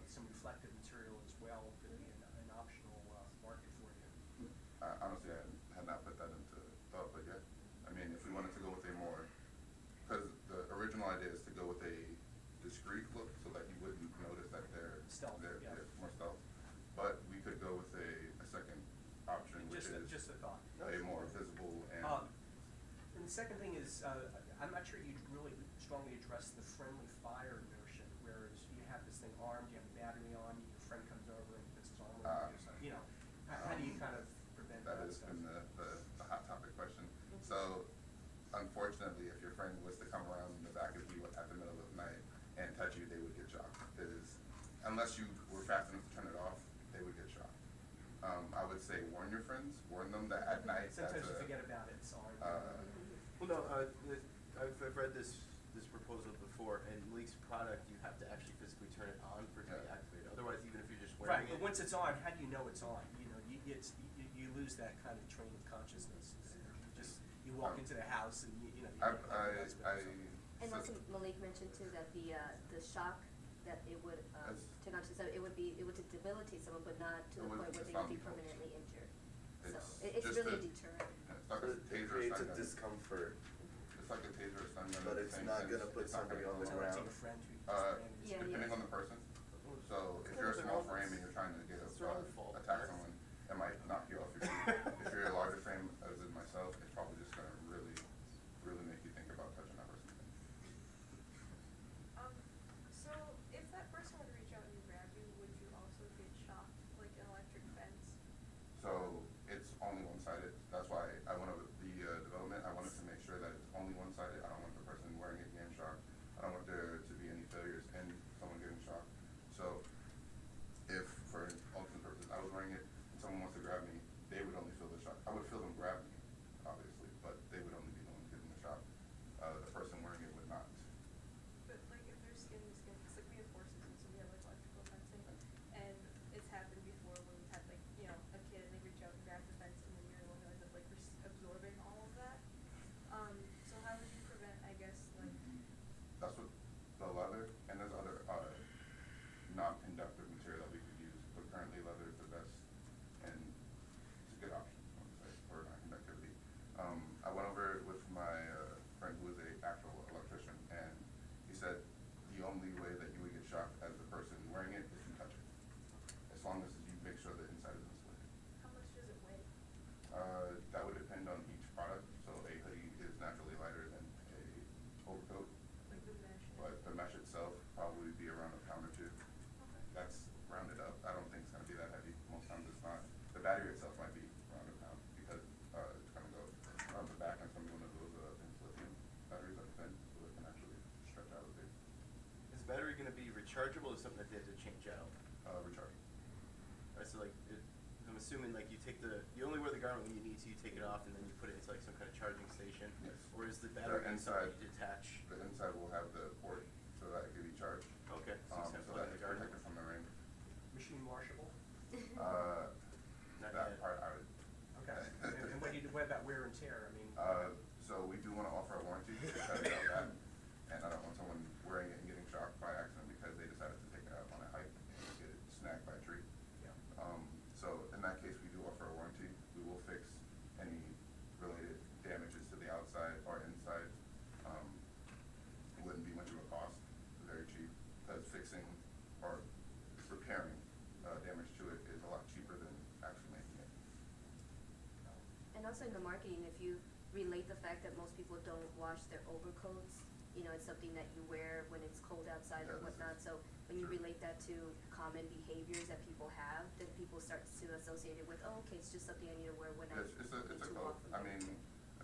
some reflective material as well could be an optional market for you.
Honestly, I had not put that into thought, but yeah. I mean, if we wanted to go with a more, because the original idea is to go with a discreet look so that you wouldn't notice that they're
Stealth, yeah.
they're more stealth. But we could go with a second option, which is
Just a thought.
a more visible and
And the second thing is, I'm not sure you'd really strongly address the friendly fire notion, whereas you have this thing armed, you have a battery on, your friend comes over and puts his arm on you, so, you know, how do you kind of prevent that
that has
stuff?
been the hot topic question. So, unfortunately, if your friend was to come around in the back of you at the middle of the night and touch you, they would get shocked. Unless you were fast enough to turn it off, they would get shocked. I would say warn your friends, warn them that at night.
Sometimes you forget about it, it's armed.
Well, no, I've read this proposal before, and Leak's product, you have to actually physically turn it on for it to be
Yeah.
activated. Otherwise, even if you're just
Right,
wearing
but
it.
once it's on, how do you know it's on? You know, you lose that kind of train of consciousness. You walk into the house and you know.
And also Malik mentioned too that the shock that it would take on to, so it would debilitate someone, but not to the point where they would be permanently injured. So it's
just
really a
a-
deterrent.
It's like a
It
taser
creates a
stun gun.
discomfort.
It's like a taser or stun gun.
But
in the
it's
same
not
sense.
gonna put
It's not
somebody
gonna
on the
kill
ground.
Like a friend who just
Uh,
ran into
Yeah,
depending
yeah.
on the person. So if you're a small frame and you're trying to get
It's their own fault.
attack someone, it might knock you off your feet. If you're a larger frame, as in myself, it's probably just gonna really, really make you think about touching that person.
So if that person would reach out and grab you, would you also get shocked, like an electric fence?
So it's only one-sided. That's why I wanted the development. I wanted to make sure that it's only one-sided. I don't want the person wearing it getting shocked. I don't want there to be any failures in someone getting shocked. So if, for ultimate purposes, I was wearing it and someone wants to grab me, they would only feel the shock. I would feel them grab me, obviously, but they would only be the one getting the shock. The person wearing it would not.
But like if they're skin to skin, because like we have horses and so we have like electrical fencing, and it's happened before when we've had like, you know, a kid and they reach out and grab the fence and then you're the one who ends up like absorbing all of that. So how would you prevent, I guess, like,
That's what the leather, and there's other non-conductive material that we could use, but currently leather is the best, and it's a good option, I would say, for non-conductivity. I went over it with my friend who is an actual electrician, and he said the only way that you would get shocked as the person wearing it is you touch it, as long as you make sure the inside is insulated.
how much does it weigh?
That would depend on each product, so a hoodie is naturally lighter than a overcoat.
Like the mesh?
But the mesh itself probably be around a pound or two.
Okay.
That's rounded up. I don't think it's gonna be that heavy. Most times it's not. The battery itself might be around a pound because it's gonna go around the back and some one of those lithium batteries that thin, so it can actually stretch out a bit.
Is the battery going to be rechargeable or something that they have to change out?
Rechargeable.
Right, so like, I'm assuming like you only wear the garment when you need to, you take it off and then you put it into like some kind of charging station?
Yes.
Or is the battery
The
inside
inside-
you detach?
The inside will have the port so that it can be charged.
Okay, so
So
it's gonna
that
plug in
it's
the garment?
protected from the rain.
Machine washable?
Not
That
yet.
part I would.
Okay. And what about wear and tear? I mean.
So we do want to offer a warranty because of that, and I don't want someone wearing it and getting shocked by accident because they decided to take it out on a hike and get snagged by a tree.
Yeah.
So in that case, we do offer a warranty. We will fix any related damages to the outside or inside. It wouldn't be much of a cost, very cheap, because fixing or repairing damage to it is a lot cheaper than actually making it.
And also in the marketing, if you relate the fact that most people don't wash their overcoats, you know, it's something that you wear when it's cold outside or
Yeah,
whatnot, so when you
true.
relate that to common behaviors that people have, then people start to associate it with, oh, okay, it's just something I need to wear when I
It's a
need to
code.
walk from
I
there.
mean,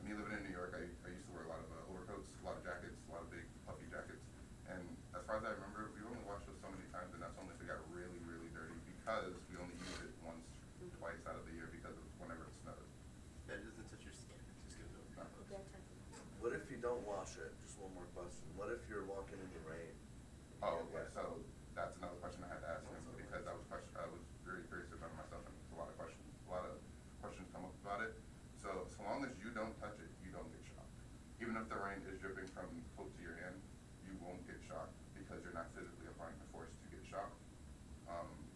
me living in New York, I used to wear a lot of overcoats, a lot of jackets, a lot of big puffy jackets. And as far as I remember, we only washed those so many times, and that's only if it got really, really dirty because we only use it once, twice out of the year because of whenever it snows.
That doesn't touch your skin, it just goes over.
No.
Yeah, technically.
What if you don't wash it? Just one more question. What if you're walking in the rain?
Oh, okay, so that's another question I had to ask him because I was very curious about it myself, and it's a lot of questions come up about it. So long as you don't touch it, you don't get shocked. Even if the rain is dripping from foot to your hand, you won't get shocked because you're not physically applying the force to get shocked.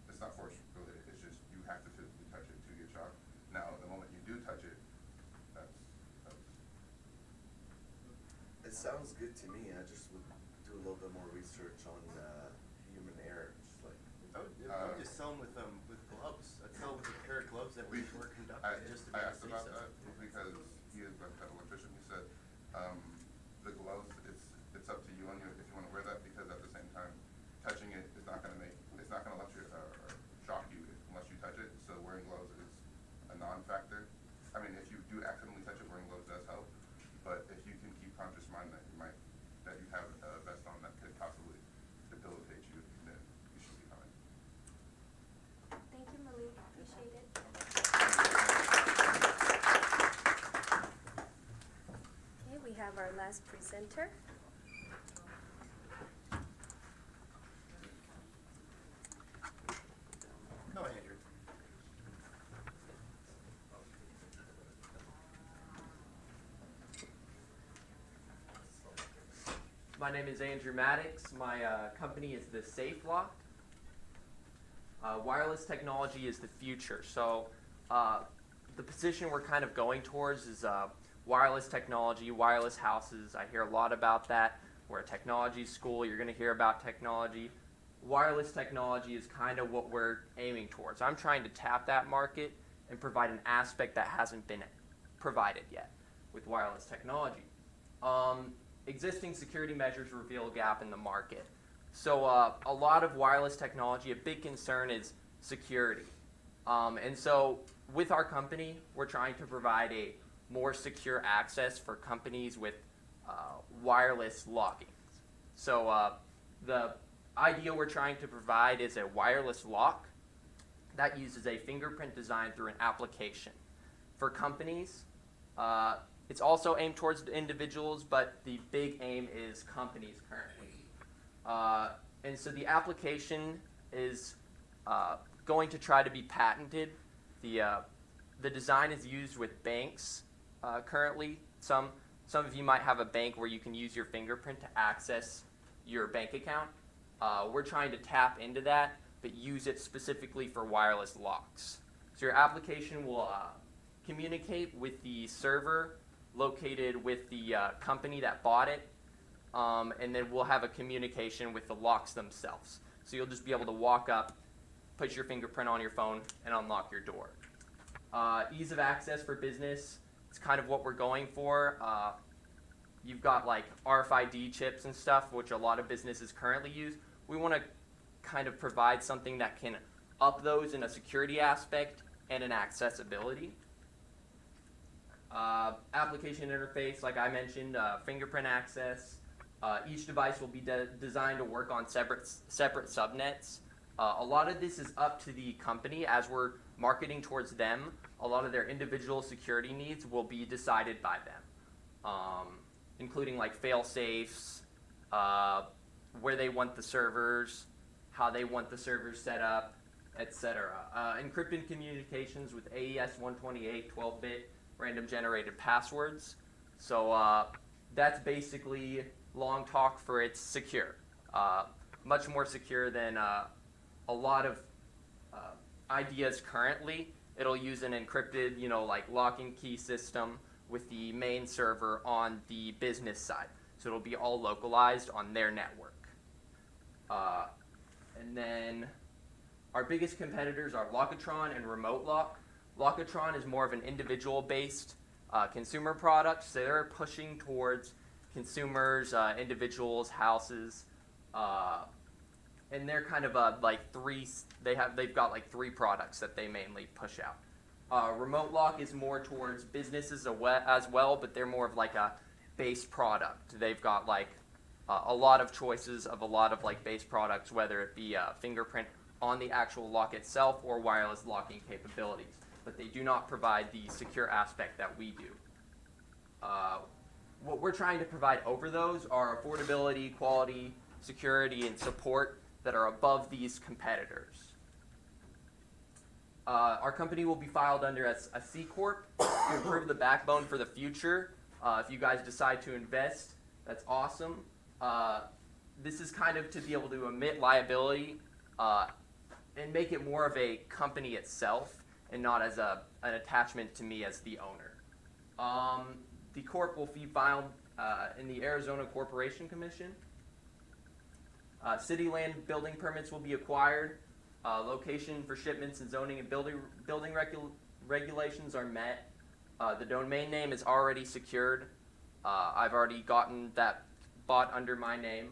It's not force related, it's just you have to physically touch it to get shocked. Now, the moment you do touch it, that's
It sounds good to me. I just would do a little bit more research on human error. Just like
I would just sell them with gloves. I'd sell them with a pair of gloves that were conducted just to be
I
able
asked
to
about
say
that
so.
because he is an electrician. He said the gloves, it's up to you on if you want to wear that, because at the same time, touching it is not going to let you shock you unless you touch it. So wearing gloves is a non-factor. I mean, if you do accidentally touch it, wearing gloves does help. But if you can keep conscious mind that you have a vest on that could possibly debilitate you, then you should be fine.
Thank you, Malik. Appreciate it. Okay, we have our last presenter.
No, Andrew.
My name is Andrew Maddox. My company is the Safe Lock. Wireless technology is the future. So the position we're kind of going towards is wireless technology, wireless houses. I hear a lot about that. We're a technology school. You're going to hear about technology. Wireless technology is kind of what we're aiming towards. I'm trying to tap that market and provide an aspect that hasn't been provided yet with wireless technology. Existing security measures reveal a gap in the market. So a lot of wireless technology, a big concern is security. And so with our company, we're trying to provide a more secure access for companies with wireless locking. So the idea we're trying to provide is a wireless lock that uses a fingerprint design through an application. For companies, it's also aimed towards individuals, but the big aim is companies currently. And so the application is going to try to be patented. The design is used with banks currently. Some of you might have a bank where you can use your fingerprint to access your bank account. We're trying to tap into that, but use it specifically for wireless locks. So your application will communicate with the server located with the company that bought it, and then we'll have a communication with the locks themselves. So you'll just be able to walk up, put your fingerprint on your phone, and unlock your door. Ease of access for business, it's kind of what we're going for. You've got like RFID chips and stuff, which a lot of businesses currently use. We want to kind of provide something that can up those in a security aspect and an accessibility. Application interface, like I mentioned, fingerprint access. Each device will be designed to work on separate subnets. A lot of this is up to the company as we're marketing towards them. A lot of their individual security needs will be decided by them, including like fail-safes, where they want the servers, how they want the servers set up, etc. Encrypted communications with AES 128 12-bit random generated passwords. So that's basically long talk for it's secure. Much more secure than a lot of ideas currently. It'll use an encrypted, like lock and key system with the main server on the business side. So it'll be all localized on their network. And then our biggest competitors are Lockatron and Remote Lock. Lockatron is more of an individual-based consumer product, so they're pushing towards consumers, individuals, houses, and they're kind of they've got like three products that they mainly push out. Remote Lock is more towards businesses as well, but they're more of like a base product. They've got like a lot of choices of a lot of like base products, whether it be fingerprint on the actual lock itself or wireless locking capabilities, but they do not provide the secure aspect that we do. What we're trying to provide over those are affordability, quality, security, and support that are above these competitors. Our company will be filed under a C Corp to improve the backbone for the future. If you guys decide to invest, that's awesome. This is kind of to be able to omit liability and make it more of a company itself and not as an attachment to me as the owner. The corp will be filed in the Arizona Corporation Commission. City land building permits will be acquired. Location for shipments and zoning and building regulations are met. The domain name is already secured. I've already gotten that bought under my name.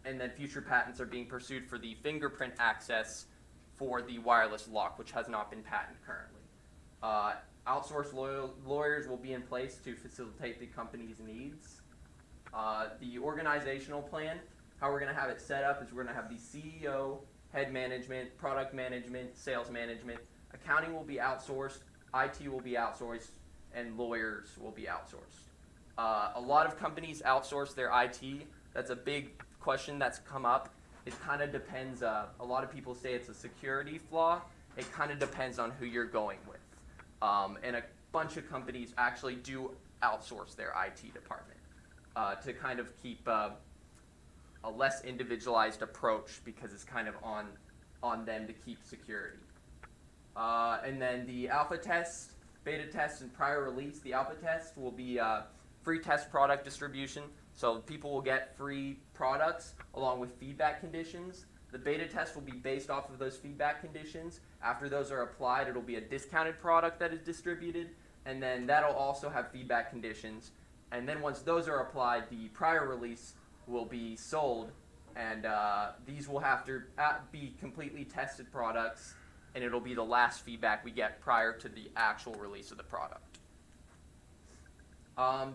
And then future patents are being pursued for the fingerprint access for the wireless lock, which has not been patented currently. Outsourced lawyers will be in place to facilitate the company's needs. The organizational plan, how we're going to have it set up is we're going to have the CEO, head management, product management, sales management. Accounting will be outsourced, IT will be outsourced, and lawyers will be outsourced. A lot of companies outsource their IT. That's a big question that's come up. It kind of depends. A lot of people say it's a security flaw. It kind of depends on who you're going with. And a bunch of companies actually do outsource their IT department to kind of keep a less individualized approach because it's kind of on them to keep security. And then the alpha test, beta test, and prior release. The alpha test will be free test product distribution. So people will get free products along with feedback conditions. The beta test will be based off of those feedback conditions. After those are applied, it'll be a discounted product that is distributed, and then that'll also have feedback conditions. And then once those are applied, the prior release will be sold, and these will have to be completely tested products, and it'll be the last feedback we get prior to the actual release of the product.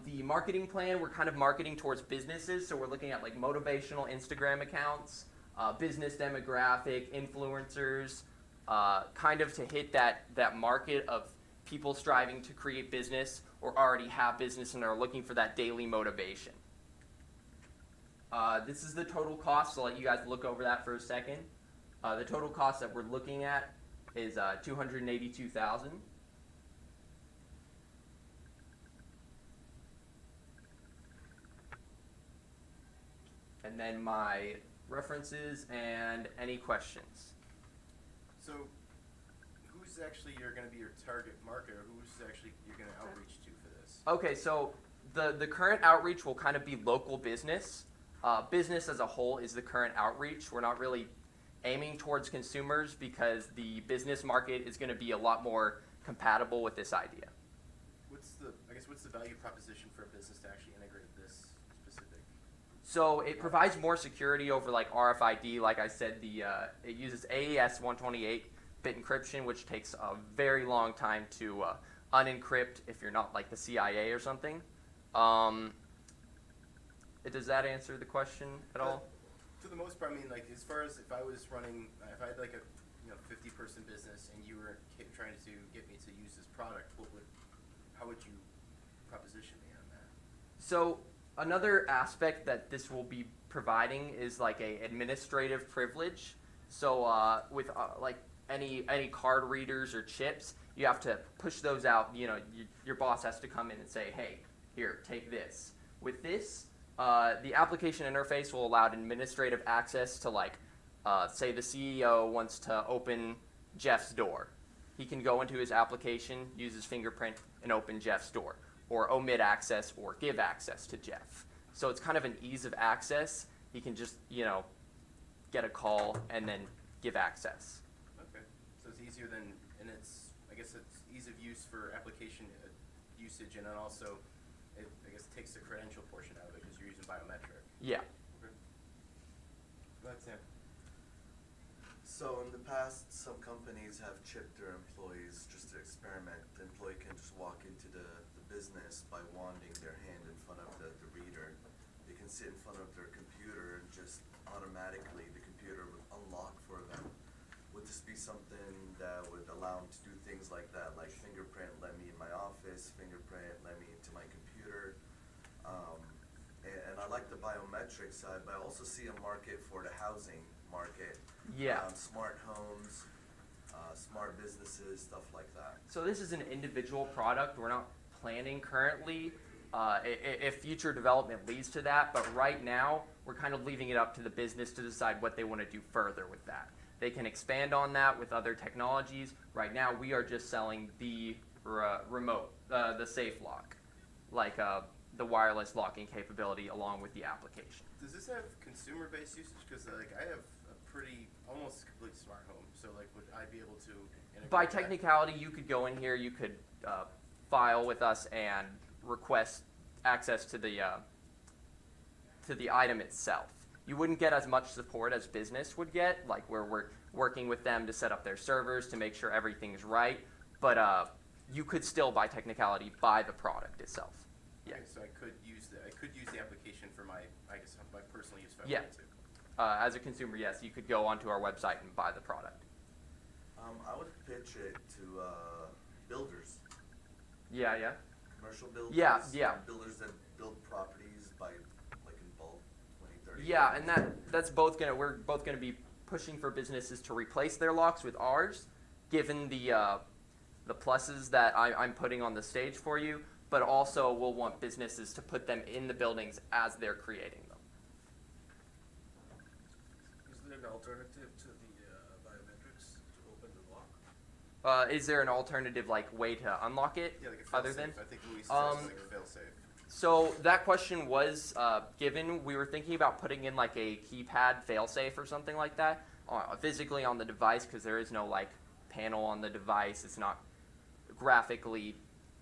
The marketing plan, we're kind of marketing towards businesses, so we're looking at like motivational Instagram accounts, business demographic, influencers, kind of to hit that market of people striving to create business or already have business and are looking for that daily motivation. This is the total cost, so I'll let you guys look over that for a second. The total cost that we're looking at is $282,000. And then my references and any questions.
So, who's actually going to be your target market, or who's actually you're going to outreach to for this?
Okay, so the current outreach will kind of be local business. Business as a whole is the current outreach. We're not really aiming towards consumers because the business market is going to be a lot more compatible with this idea.
What's the value proposition for a business to actually integrate this specific?
So it provides more security over like RFID. Like I said, it uses AES 128-bit encryption, which takes a very long time to unencrypt if you're not like the CIA or something. Does that answer the question at all?
To the most part, I mean, like as far as if I was running, if I had like a 50-person business and you were trying to get me to use this product, how would you proposition me on that?
So another aspect that this will be providing is like a administrative privilege. So with like any card readers or chips, you have to push those out. Your boss has to come in and say, hey, here, take this. With this, the application interface will allow administrative access to like, say the CEO wants to open Jeff's door. He can go into his application, use his fingerprint, and open Jeff's door, or omit access or give access to Jeff. So it's kind of an ease of access. He can just, get a call and then give access.
Okay, so it's easier than, and I guess it's ease of use for application usage, and then also it, takes the credential portion out of it because you're using biometric.
Yeah.
Okay. Go ahead, Sam.
So in the past, some companies have chipped their employees just to experiment. The employee can just walk into the business by wanding their hand in front of the reader. They can sit in front of their computer and just automatically the computer would unlock for them. Would this be something that would allow them to do things like that, like fingerprint let me in my office, fingerprint let me into my computer? And I like the biometric side, but I also see a market for the housing market.
Yeah.
Smart homes, smart businesses, stuff like that.
So this is an individual product. We're not planning currently. If future development leads to that, but right now we're kind of leaving it up to the business to decide what they want to do further with that. They can expand on that with other technologies. Right now we are just selling the remote, the safe lock, like the wireless locking capability along with the application.
Does this have consumer-based usage? Because like I have a pretty almost complete smart home, so like would I be able to integrate
By
that?
technicality, you could go in here, you could file with us and request access to the item itself. You wouldn't get as much support as business would get, like where we're working with them to set up their servers to make sure everything's right. But you could still, by technicality, buy the product itself. Yeah.
Okay, so I could use the application for my personal use if I
Yeah.
wanted to.
As a consumer, yes, you could go onto our website and buy the product.
I would pitch it to builders,
Yeah, yeah.
commercial builders.
Yeah.
Builders that build properties by like in bulk, 20, 30.
Yeah, and we're both gonna be pushing for businesses to replace their locks with ours, given the pluses that I'm putting on the stage for you, but also we'll want businesses to put them in the buildings as they're creating them.
Is there an alternative to the biometrics to open the lock?
Is there an alternative way to unlock it
Yeah, like a
other
fail-safe.
than?
I think Luis suggested like a fail-safe.
So that question was given. We were thinking about putting in like a keypad failsafe or something like that physically on the device, because there is no panel on the device. It's not graphically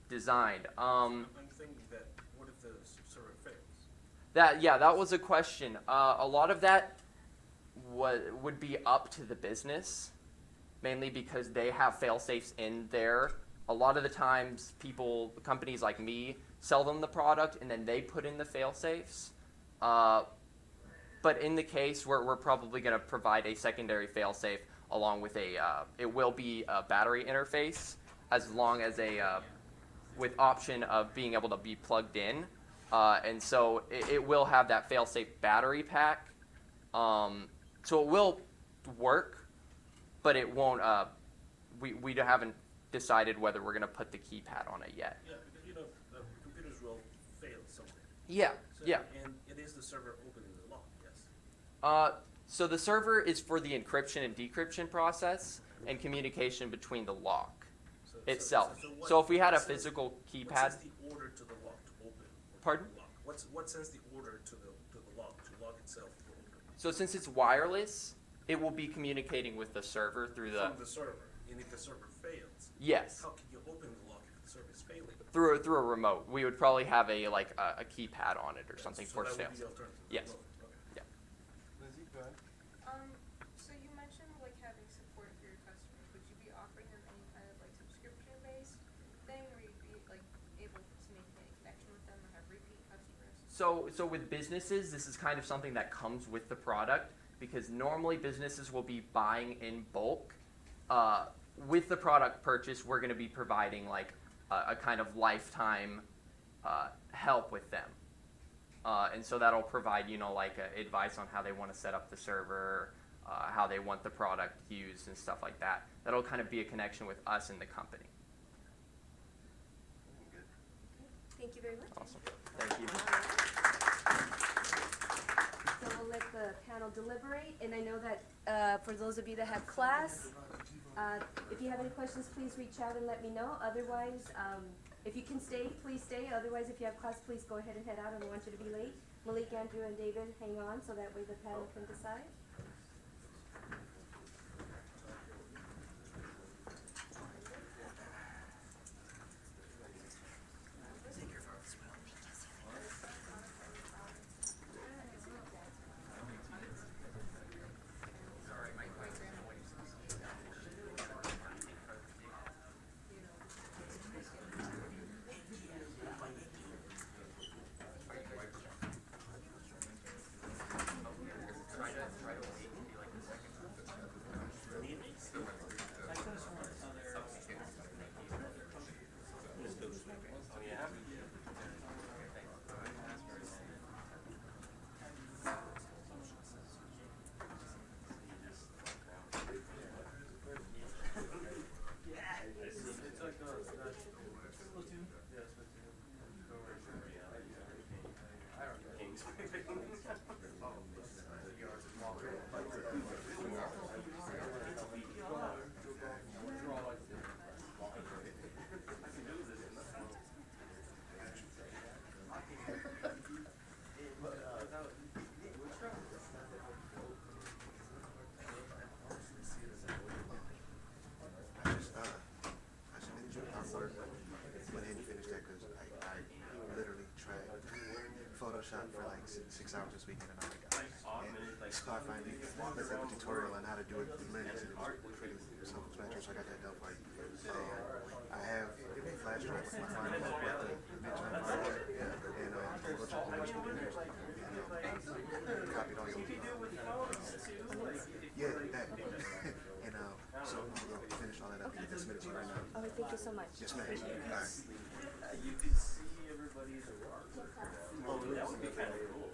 designed.
I'm thinking that what if the server fails?
That was a question. A lot of that would be up to the business, mainly because they have fail-safes in there. A lot of the times, companies like me, sell them the product and then they put in the fail-safes. But in the case, we're probably going to provide a secondary fail-safe along with it will be a battery interface, as long as with option of being able to be plugged in. And so it will have that fail-safe battery pack. So it will work, but it won't, we haven't decided whether we're going to put the keypad on it yet.
Yeah, because the computers will fail someday.
Yeah,
So,
yeah.
And it is the server opening the lock, yes.
So the server is for the encryption and decryption process and communication between the lock itself. So if we had a physical
What
keypad,
sends the order to the lock to open? or
Pardon?
to lock? What sends the order to the lock itself to open?
so since it's wireless, it will be communicating with the server through
From the server, and if the server fails,
yes,
how can you open the lock if the server is failing?
through a remote. We would probably have a keypad on it or something
So
for
that would
sales.
be the alternative.
Yes.
Okay.
Lizzie, go ahead.
So you mentioned having support for your customers. Would you be offering them any kind of subscription-based thing where you'd be able to maintain a connection with them or have repeat customers?
So with businesses, this is kind of something that comes with the product, because normally businesses will be buying in bulk. With the product purchase, we're going to be providing a kind of lifetime help with them. And so that'll provide, advice on how they want to set up the server, how they want the product used and stuff like that. That'll kind of be a connection with us and the company.
Good.
Thank you very much.
Awesome. Thank you.
So we'll let the panel deliberate, and I know that for those of you that have class, if you have any questions, please reach out and let me know. Otherwise, if you can stay, please stay. Otherwise, if you have class, please go ahead and head out. I don't want you to be late. Malik, Andrew, and David, hang on so that way the panel can decide.
Try to
shop for like 6 hours this weekend, and I'm like, and so I finally looked up a tutorial on how to do it with lenses, and it was pretty self-explanatory, so I got that done for you. I have a flash drive with my final with the midterm final, and a bunch of information and copied all your yeah, that. And so I'm gonna finish all that up and get that submitted to you right now.
All right, thank you so much.
Yes, ma'am. All right.
You could see everybody's work. Oh, that would be kind of cool.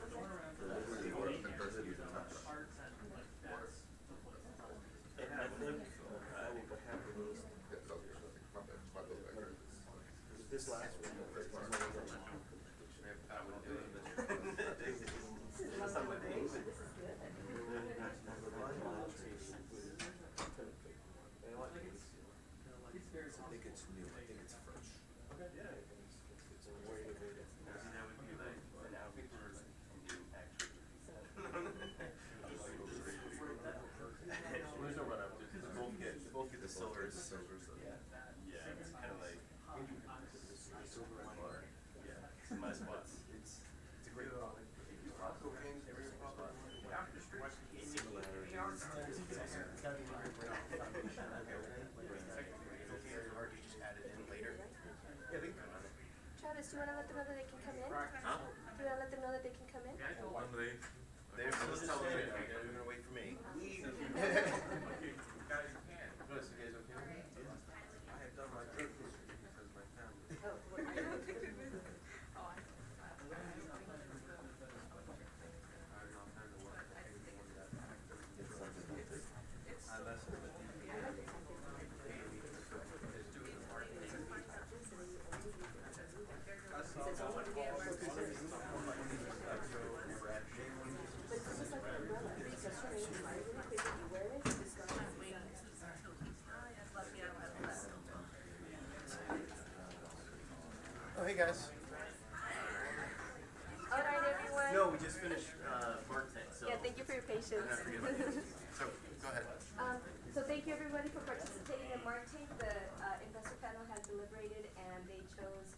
And I think I will happily.
This last one.
I think it's new, I think it's fresh.
Okay, yeah, it's more innovative. See, that would be like an outreach or like Indian actually. There's no run up, they both get the silvers. Yeah, it's kind of like silver one. Yeah, it's my spots. It's a great product.
Travis, do you want to let them know that they can come in? Do you want to let them know that they can come in?
They're supposed to tell me, they're gonna wait for me.
I had done my drug history because my family.
Oh, hey guys.
All right, everyone.
No, we just finished marketing, so.
Yeah, thank you for your patience.
I forget about it. So, go ahead.
So thank you everybody for participating in Mark Tank. The investor panel has deliberated and they chose